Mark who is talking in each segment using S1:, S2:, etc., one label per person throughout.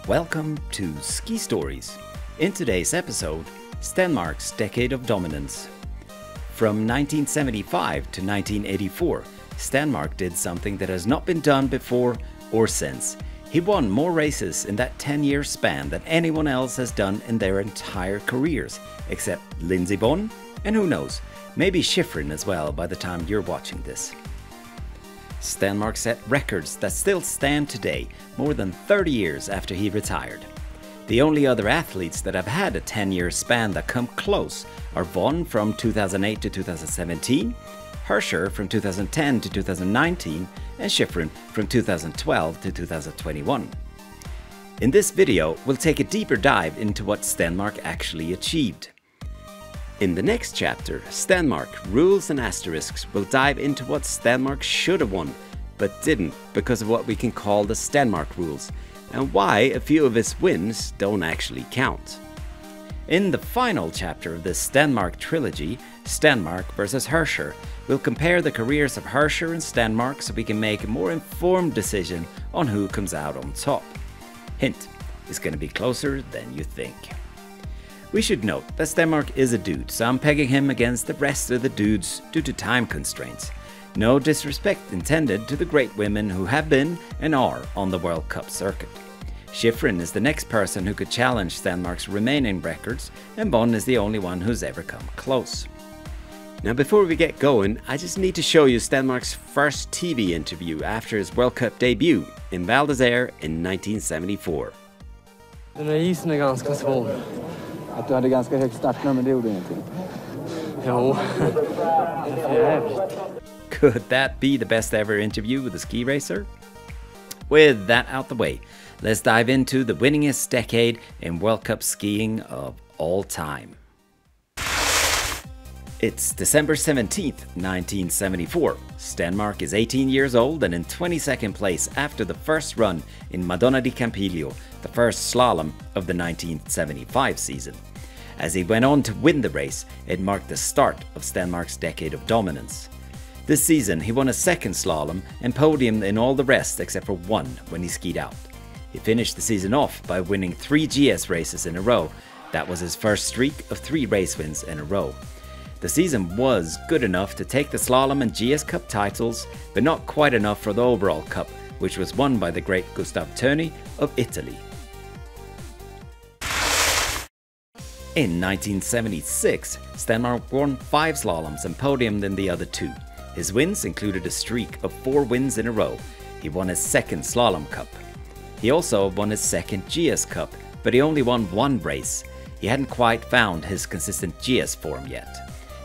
S1: Welcome to Ski Stories. In today's episode, Stenmark's Decade of Dominance. From 1975 to 1984, Stenmark did something that has not been done before or since. He won more races in that 10-year span than anyone else has done in their entire careers, except Lindsey Vonn, and who knows, maybe Schifrin as well by the time you're watching this. Stenmark set records that still stand today, more than 30 years after he retired. The only other athletes that have had a 10-year span that come close are Vonn from 2008 to 2017, Hirscher from 2010 to 2019, and Schifrin from 2012 to 2021. In this video, we'll take a deeper dive into what Stenmark actually achieved. In the next chapter, Stenmark, Rules and Asterisks, will dive into what Stenmark should have won, but didn't because of what we can call the Stenmark rules, and why a few of his wins don't actually count. In the final chapter of the Stenmark trilogy, Stenmark vs Hirscher, we'll compare the careers of Hirscher and Stenmark so we can make a more informed decision on who comes out on top. Hint, it's going to be closer than you think. We should note that Stenmark is a dude, so I'm pegging him against the rest of the dudes due to time constraints. No disrespect intended to the great women who have been and are on the World Cup circuit. Schifrin is the next person who could challenge Stenmark's remaining records, and Vonn is the only one who's ever come close. Now before we get going, I just need to show you Stenmark's first TV interview after his World Cup debut in Val d'Isère in 1974.
S2: Den här isen är ganska svår.
S3: Att du hade ganska högt startnummer, det gjorde ingenting.
S2: Jo, det är jävligt.
S1: Could that be the best ever interview with a ski racer? With that out the way, let's dive into the winningest decade in World Cup skiing of all time. It's December 17th, 1974. Stenmark is 18 years old and in 22nd place after the first run in Madonna di Campiglio, the first slalom of the 1975 season. As he went on to win the race, it marked the start of Stenmark's decade of dominance. This season, he won a second slalom and podiumed in all the rest except for one when he skied out. He finished the season off by winning 3 GS races in a row. That was his first streak of 3 race wins in a row. The season was good enough to take the Slalom and GS Cup titles, but not quite enough for the overall cup, which was won by the great Gustav Töni of Italy. In 1976, Stenmark won 5 slaloms and podiumed in the other 2. His wins included a streak of 4 wins in a row. He won his second Slalom Cup. He also won his second GS Cup, but he only won 1 race. He hadn't quite found his consistent GS form yet.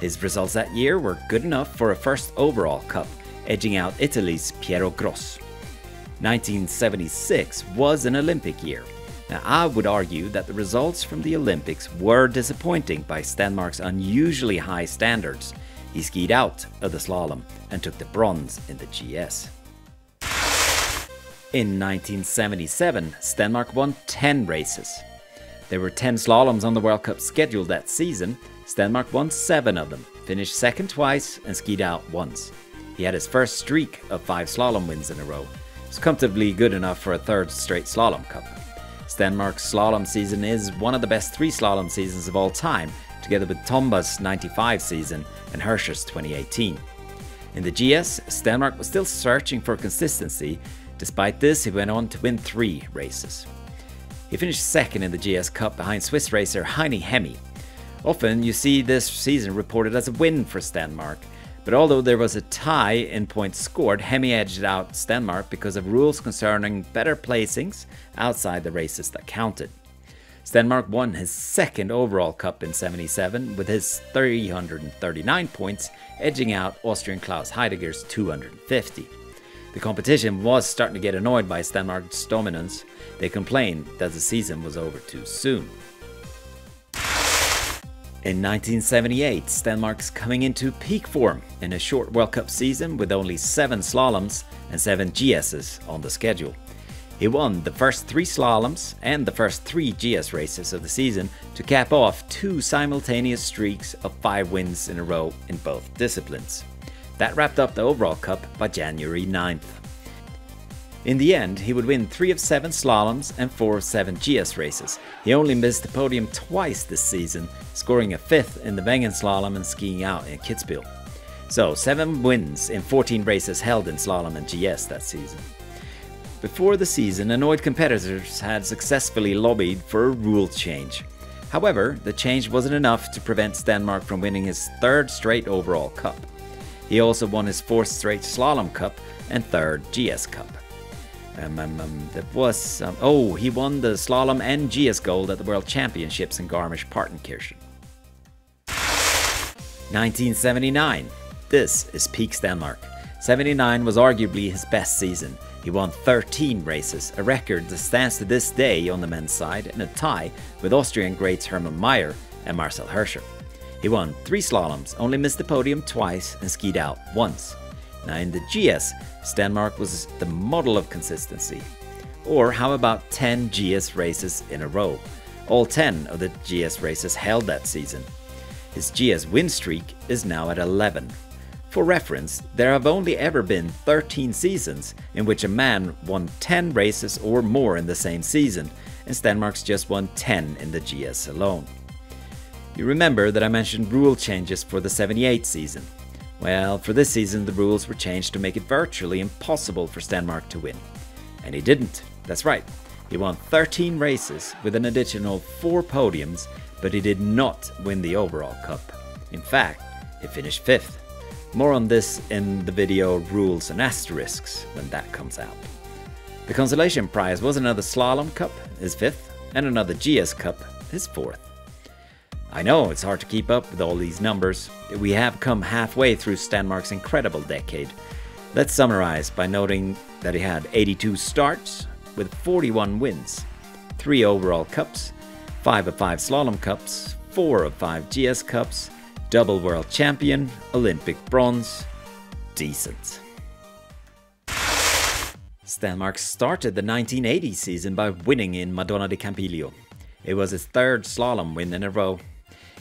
S1: His results that year were good enough for a first overall cup, edging out Italy's Piero Gross. 1976 was an Olympic year. Now I would argue that the results from the Olympics were disappointing by Stenmark's unusually high standards. He skied out of the slalom and took the bronze in the GS. In 1977, Stenmark won 10 races. There were 10 slaloms on the World Cup scheduled that season. Stenmark won 7 of them, finished second twice and skied out once. He had his first streak of 5 slalom wins in a row. It was comfortably good enough for a third straight slalom cup. Stenmark's slalom season is one of the best 3 slalom seasons of all time, together with Tomba's 95 season and Hirscher's 2018. In the GS, Stenmark was still searching for consistency. Despite this, he went on to win 3 races. He finished second in the GS Cup behind Swiss racer Heini Hemmi. Often you see this season reported as a win for Stenmark, but although there was a tie in points scored, Hemmi edged out Stenmark because of rules concerning better placings outside the races that counted. Stenmark won his second overall cup in 77 with his 339 points, edging out Austrian Klaus Heidegger's 250. The competition was starting to get annoyed by Stenmark's dominance. They complained that the season was over too soon. In 1978, Stenmark's coming into peak form in a short World Cup season with only 7 slaloms and 7 GSs on the schedule. He won the first 3 slaloms and the first 3 GS races of the season to cap off 2 simultaneous streaks of 5 wins in a row in both disciplines. That wrapped up the overall cup by January 9th. In the end, he would win 3 of 7 slaloms and 4 of 7 GS races. He only missed the podium twice this season, scoring a 5th in the Wengen slalom and skiing out in Kitzbühel. So 7 wins in 14 races held in slalom and GS that season. Before the season, annoyed competitors had successfully lobbied for a rule change. However, the change wasn't enough to prevent Stenmark from winning his 3rd straight overall cup. He also won his 4th straight slalom cup and 3rd GS cup. He won the slalom and GS gold at the World Championships in Garmisch-Partenkirchen. 1979. This is peak Stenmark. 79 was arguably his best season. He won 13 races, a record that stands to this day on the men's side, and a tie with Austrian greats Hermann Maier and Marcel Hirscher. He won 3 slaloms, only missed the podium twice, and skied out once. Now in the GS, Stenmark was the model of consistency. Or how about 10 GS races in a row? All 10 of the GS races held that season. His GS win streak is now at 11. For reference, there have only ever been 13 seasons in which a man won 10 races or more in the same season, and Stenmark's just won 10 in the GS alone. You remember that I mentioned rule changes for the 78 season. Well, for this season the rules were changed to make it virtually impossible for Stenmark to win. And he didn't. That's right. He won 13 races with an additional 4 podiums, but he did not win the overall cup. In fact, he finished 5th. More on this in the video Rules and Asterisks when that comes out. The consolation prize was another Slalom Cup, his 5th, and another GS Cup, his 4th. I know it's hard to keep up with all these numbers. We have come halfway through Stenmark's incredible decade. Let's summarize by noting that he had 82 starts with 41 wins, 3 overall cups, 5 of 5 slalom cups, 4 of 5 GS cups, double world champion, Olympic bronze. Decent. Stenmark started the 1980 season by winning in Madonna di Campiglio. It was his 3rd slalom win in a row.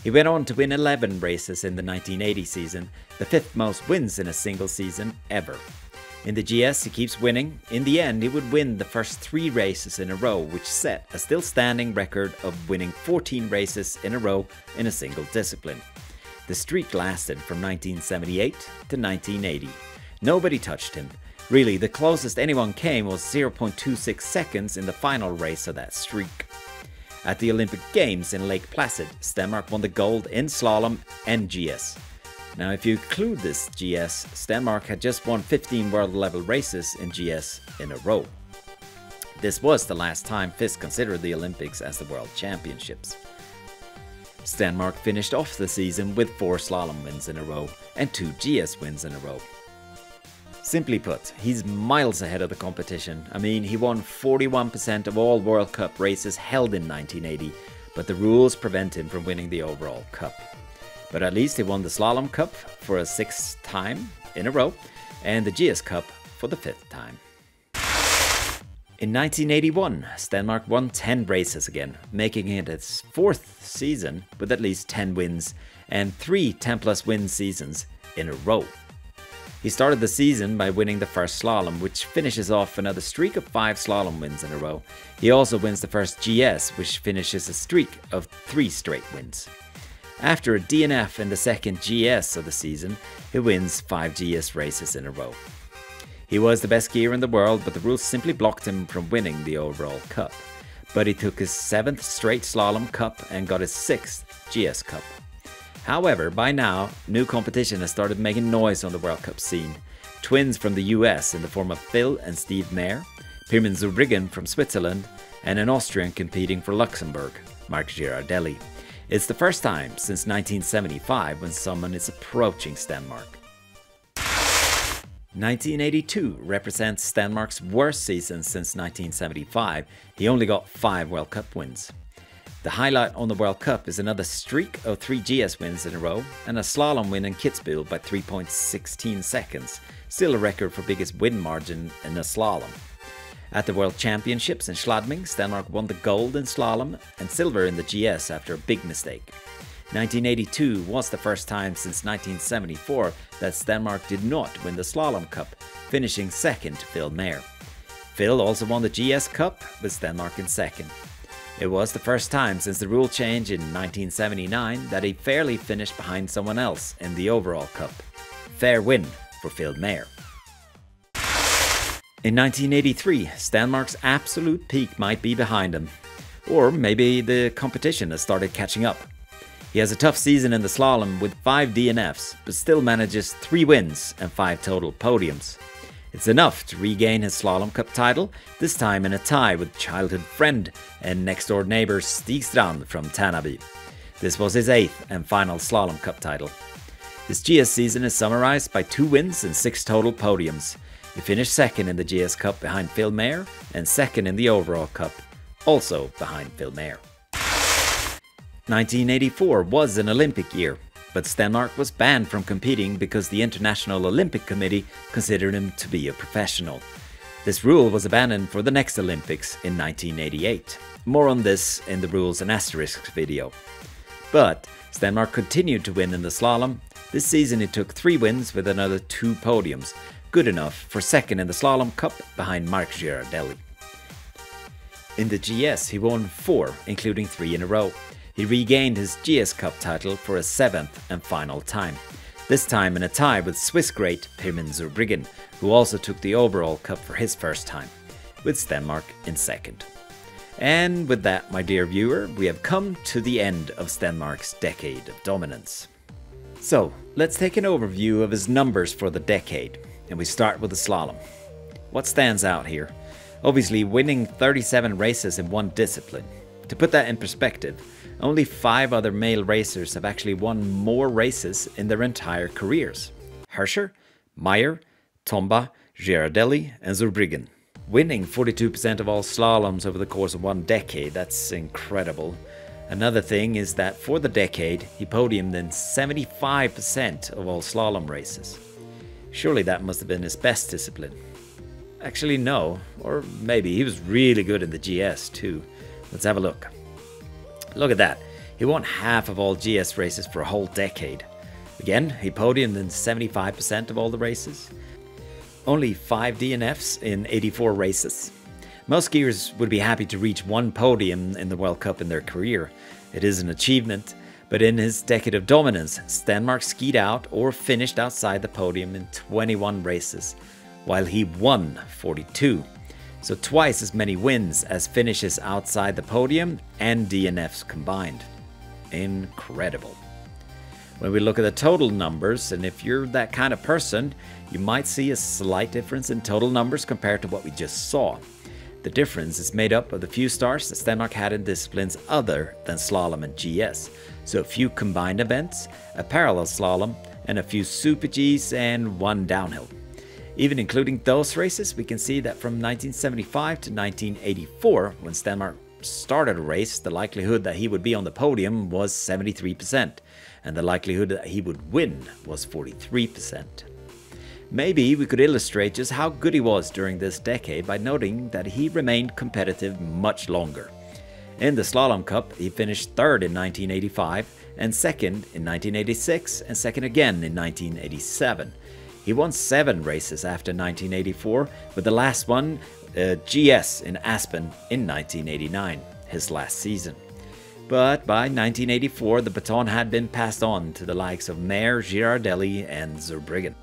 S1: He went on to win 11 races in the 1980 season, the 5th most wins in a single season ever. In the GS he keeps winning. In the end he would win the first 3 races in a row, which set a still standing record of winning 14 races in a row in a single discipline. The streak lasted from 1978 to 1980. Nobody touched him. Really, the closest anyone came was 0.26 seconds in the final race of that streak. At the Olympic Games in Lake Placid, Stenmark won the gold in slalom and GS. Now if you include this GS, Stenmark had just won 15 world level races in GS in a row. This was the last time FIS considered the Olympics as the World Championships. Stenmark finished off the season with 4 slalom wins in a row and 2 GS wins in a row. Simply put, he's miles ahead of the competition. I mean, he won 41% of all World Cup races held in 1980, but the rules prevent him from winning the overall cup. But at least he won the Slalom Cup for a 6th time in a row, and the GS Cup for the 5th time. In 1981, Stenmark won 10 races again, making it his 4th season with at least 10 wins and 3 10+ win seasons in a row. He started the season by winning the first slalom, which finishes off another streak of 5 slalom wins in a row. He also wins the first GS, which finishes a streak of 3 straight wins. After a DNF in the 2nd GS of the season, he wins 5 GS races in a row. He was the best skier in the world, but the rules simply blocked him from winning the overall cup. But he took his 7th straight slalom cup and got his 6th GS cup. However, by now, new competition has started making noise on the World Cup scene. Twins from the US in the form of Phil and Steve Mayer, Pirmin Zurbriggen from Switzerland, and an Austrian competing for Luxembourg, Marc Girardelli. It's the first time since 1975 when someone is approaching Stenmark. 1982 represents Stenmark's worst season since 1975. He only got 5 World Cup wins. The highlight on the World Cup is another streak of 3 GS wins in a row and a slalom win in Kitzbühel by 3.16 seconds, still a record for biggest win margin in a slalom. At the World Championships in Schladming, Stenmark won the gold in slalom and silver in the GS after a big mistake. 1982 was the first time since 1974 that Stenmark did not win the Slalom Cup, finishing 2nd to Phil Mayer. Phil also won the GS Cup with Stenmark in second. It was the first time since the rule change in 1979 that he fairly finished behind someone else in the overall cup. Fair win for Phil Mayer. In 1983, Stenmark's absolute peak might be behind him. Or maybe the competition has started catching up. He has a tough season in the slalom with 5 DNFs, but still manages 3 wins and 5 total podiums. It's enough to regain his Slalom Cup title, this time in a tie with childhood friend and next-door neighbour Stig Strand from Tärnaby. This was his 8th and final Slalom Cup title. His GS season is summarised by 2 wins and 6 total podiums. He finished second in the GS Cup behind Phil Mayer and second in the overall cup, also behind Phil Mayer. 1984 was an Olympic year, but Stenmark was banned from competing because the International Olympic Committee considered him to be a professional. This rule was abandoned for the next Olympics in 1988. More on this in the Rules and Asterisks video. But Stenmark continued to win in the slalom. This season he took 3 wins with another 2 podiums, good enough for second in the Slalom Cup behind Mark Girardelli. In the GS he won 4, including 3 in a row. He regained his GS Cup title for a 7th and final time, this time in a tie with Swiss great Pirmin Zurbriggen, who also took the overall cup for his first time, with Stenmark in second. And with that, my dear viewer, we have come to the end of Stenmark's decade of dominance. So, let's take an overview of his numbers for the decade, and we start with the slalom. What stands out here? Obviously winning 37 races in one discipline. To put that in perspective, only 5 other male racers have actually won more races in their entire careers. Hirscher, Mayer, Tomba, Girardelli and Zurbriggen. Winning 42% of all slaloms over the course of 1 decade, that's incredible. Another thing is that for the decade, he podiumed in 75% of all slalom races. Surely that must have been his best discipline. Actually no, or maybe he was really good in the GS too. Let's have a look. Look at that, he won half of all GS races for a whole decade. Again, he podiumed in 75% of all the races. Only 5 DNFs in 84 races. Most skiers would be happy to reach 1 podium in the World Cup in their career. It is an achievement, but in his decade of dominance, Stenmark skied out or finished outside the podium in 21 races, while he won 42. So twice as many wins as finishes outside the podium and DNFs combined. Incredible. When we look at the total numbers, and if you're that kind of person, you might see a slight difference in total numbers compared to what we just saw. The difference is made up of the few starts that Stenmark had in disciplines other than slalom and GS. So a few combined events, a parallel slalom, and a few Super Gs and 1 downhill. Even including those races, we can see that from 1975 to 1984, when Stenmark started a race, the likelihood that he would be on the podium was 73%, and the likelihood that he would win was 43%. Maybe we could illustrate just how good he was during this decade by noting that he remained competitive much longer. In the Slalom Cup, he finished 3rd in 1985, and 2nd in 1986, and 2nd again in 1987. He won 7 races after 1984, with the last one, GS in Aspen in 1989, his last season. But by 1984, the baton had been passed on to the likes of Mayer, Girardelli and Zurbriggen.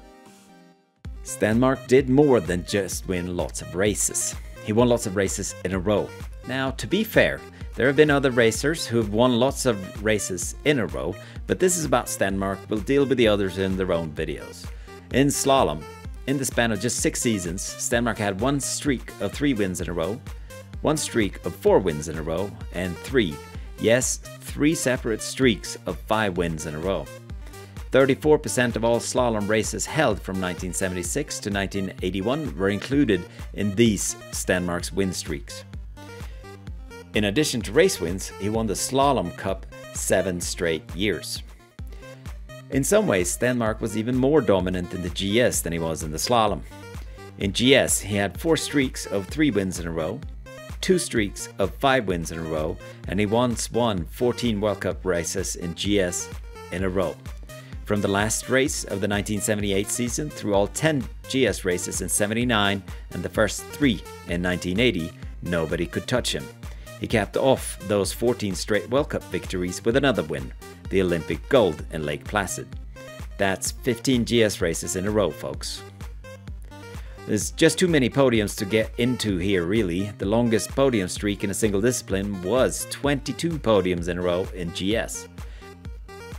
S1: Stenmark did more than just win lots of races. He won lots of races in a row. Now, to be fair, there have been other racers who have won lots of races in a row, but this is about Stenmark. We'll deal with the others in their own videos. In slalom, in the span of just 6 seasons, Stenmark had 1 streak of 3 wins in a row, 1 streak of 4 wins in a row, and 3 separate streaks of 5 wins in a row. 34% of all slalom races held from 1976 to 1981 were included in these Stenmark's win streaks. In addition to race wins, he won the Slalom Cup 7 straight years. In some ways, Stenmark was even more dominant in the GS than he was in the slalom. In GS, he had 4 streaks of 3 wins in a row, 2 streaks of 5 wins in a row, and he once won 14 World Cup races in GS in a row. From the last race of the 1978 season through all 10 GS races in 79 and the first 3 in 1980, nobody could touch him. He capped off those 14 straight World Cup victories with another win, the Olympic gold in Lake Placid. That's 15 GS races in a row, folks. There's just too many podiums to get into here, really. The longest podium streak in a single discipline was 22 podiums in a row in GS.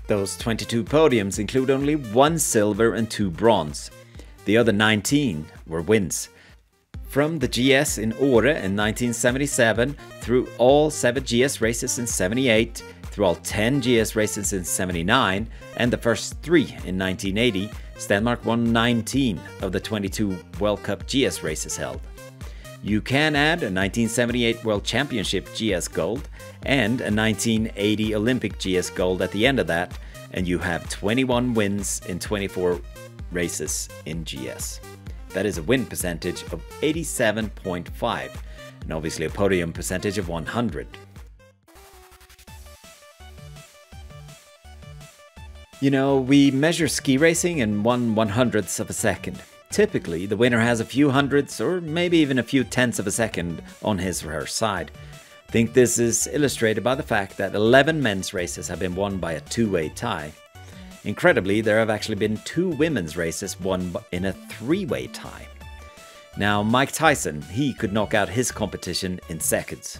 S1: Those 22 podiums include only 1 silver and 2 bronze. The other 19 were wins. From the GS in Åre in 1977 through all 7 GS races in 78, through all 10 GS races in 79 and the first 3 in 1980, Stenmark won 19 of the 22 World Cup GS races held. You can add a 1978 World Championship GS gold and a 1980 Olympic GS gold at the end of that, and you have 21 wins in 24 races in GS. That is a win percentage of 87.5 and obviously a podium percentage of 100. You know, we measure ski racing in 1/100th of a second. Typically, the winner has a few hundredths or maybe even a few tenths of a second on his or her side. I think this is illustrated by the fact that 11 men's races have been won by a two-way tie. Incredibly, there have actually been 2 women's races won in a 3-way tie. Now, Mike Tyson, he could knock out his competition in seconds.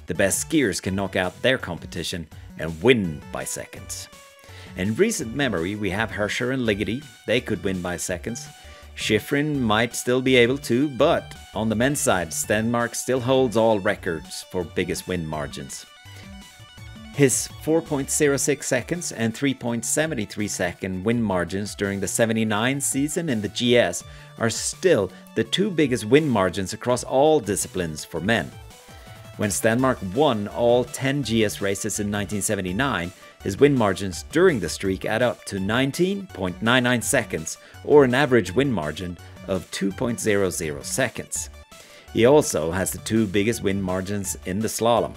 S1: The best skiers can knock out their competition and win by seconds. In recent memory, we have Hirscher and Ligety. They could win by seconds. Schifrin might still be able to, but on the men's side, Stenmark still holds all records for biggest win margins. His 4.06 seconds and 3.73 second win margins during the 79 season in the GS are still the 2 biggest win margins across all disciplines for men. When Stenmark won all 10 GS races in 1979, his win margins during the streak add up to 19.99 seconds, or an average win margin of 2.00 seconds. He also has the 2 biggest win margins in the slalom,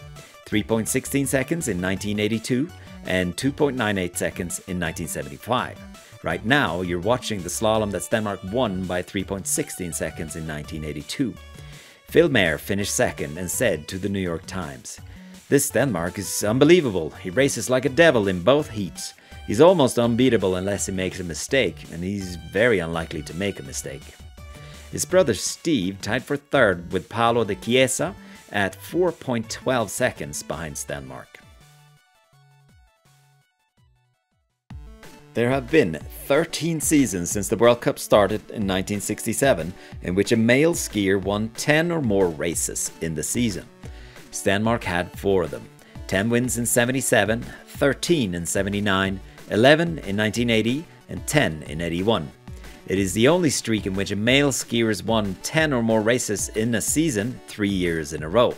S1: 3.16 seconds in 1982 and 2.98 seconds in 1975. Right now, you're watching the slalom that Stenmark won by 3.16 seconds in 1982. Phil Mayer finished second and said to the New York Times, "This Stenmark is unbelievable. He races like a devil in both heats. He's almost unbeatable unless he makes a mistake, and he's very unlikely to make a mistake." His brother Steve tied for third with Paolo de Chiesa at 4.12 seconds behind Stenmark. There have been 13 seasons since the World Cup started in 1967 in which a male skier won 10 or more races in the season. Stenmark had 4 of them: 10 wins in 77, 13 in 79, 11 in 1980 and 10 in 81. It is the only streak in which a male skier has won 10 or more races in a season 3 years in a row.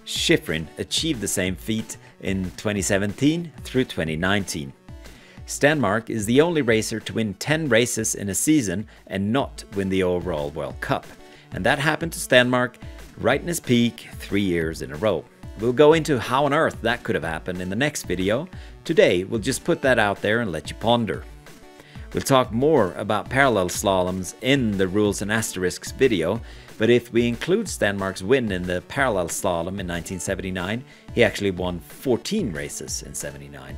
S1: Schifrin achieved the same feat in 2017 through 2019. Stenmark is the only racer to win 10 races in a season and not win the overall World Cup. And that happened to Stenmark right in his peak 3 years in a row. We'll go into how on earth that could have happened in the next video. Today, we'll just put that out there and let you ponder. We'll talk more about parallel slaloms in the Rules and Asterisks video, but if we include Stenmark's win in the parallel slalom in 1979, he actually won 14 races in 79.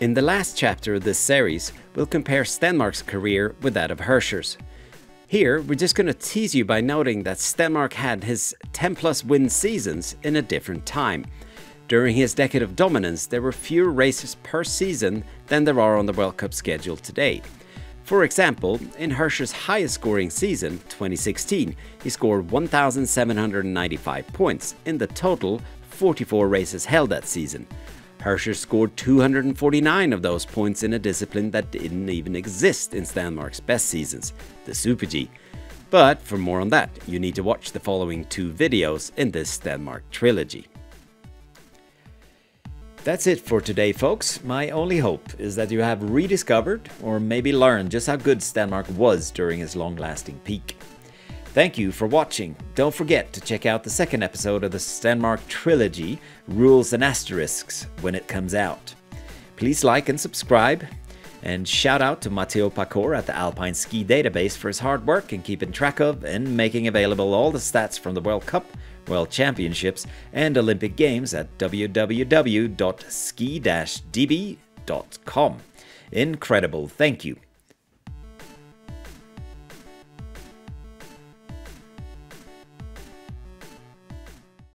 S1: In the last chapter of this series, we'll compare Stenmark's career with that of Hirscher's. Here, we're just going to tease you by noting that Stenmark had his 10+ win seasons in a different time. During his decade of dominance, there were fewer races per season than there are on the World Cup schedule today. For example, in Hirscher's highest scoring season, 2016, he scored 1,795 points in the total 44 races held that season. Hirscher scored 249 of those points in a discipline that didn't even exist in Stenmark's best seasons, the Super G. But for more on that, you need to watch the following 2 videos in this Stenmark trilogy. That's it for today, folks. My only hope is that you have rediscovered or maybe learned just how good Stenmark was during his long-lasting peak. Thank you for watching. Don't forget to check out the second episode of the Stenmark trilogy, Rules and Asterisks, when it comes out. Please like and subscribe. And shout out to Matteo Pacor at the Alpine Ski Database for his hard work in keeping track of and making available all the stats from the World Cup, World Championships, and Olympic Games at www.ski-db.com. Incredible, thank you.